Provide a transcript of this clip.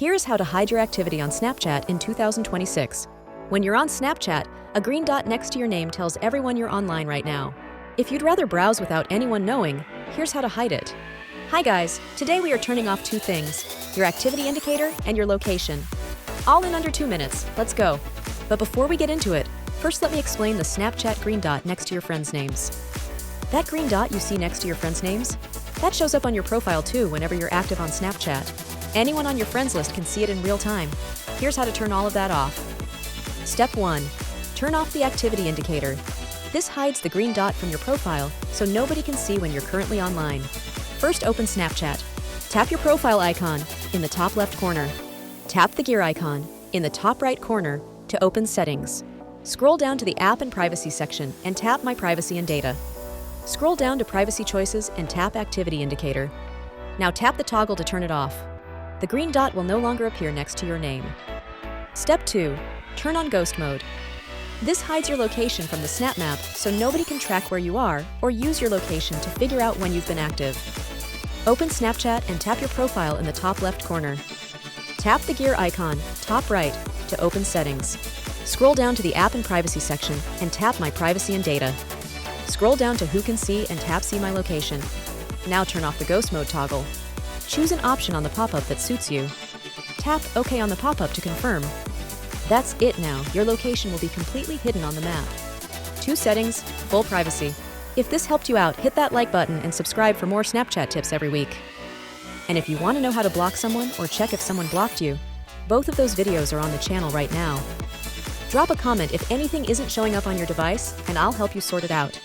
Here's how to hide your activity on Snapchat in 2026. When you're on Snapchat, a green dot next to your name tells everyone you're online right now. If you'd rather browse without anyone knowing, here's how to hide it. Hi guys, today we are turning off two things, your activity indicator and your location. All in under 2 minutes, let's go. But before we get into it, first let me explain the Snapchat green dot next to your friends' names. That green dot you see next to your friends' names? That shows up on your profile too whenever you're active on Snapchat. Anyone on your friends list can see it in real time. Here's how to turn all of that off. Step 1. Turn off the activity indicator. This hides the green dot from your profile so nobody can see when you're currently online. First, open Snapchat. Tap your profile icon in the top left corner. Tap the gear icon in the top right corner to open settings. Scroll down to the app and privacy section and tap My Privacy and Data. Scroll down to Privacy Choices and tap Activity Indicator. Now tap the toggle to turn it off. The green dot will no longer appear next to your name. Step 2. Turn on Ghost Mode. This hides your location from the Snap Map so nobody can track where you are or use your location to figure out when you've been active. Open Snapchat and tap your profile in the top left corner. Tap the gear icon, top right, to open settings. Scroll down to the app and privacy section and tap My Privacy and Data. Scroll down to Who Can See and tap See My Location. Now turn off the Ghost Mode toggle. Choose an option on the pop-up that suits you. Tap OK on the pop-up to confirm. That's it now, your location will be completely hidden on the map. 2 settings, full privacy. If this helped you out, hit that like button and subscribe for more Snapchat tips every week. And if you want to know how to block someone or check if someone blocked you, both of those videos are on the channel right now. Drop a comment if anything isn't showing up on your device, and I'll help you sort it out.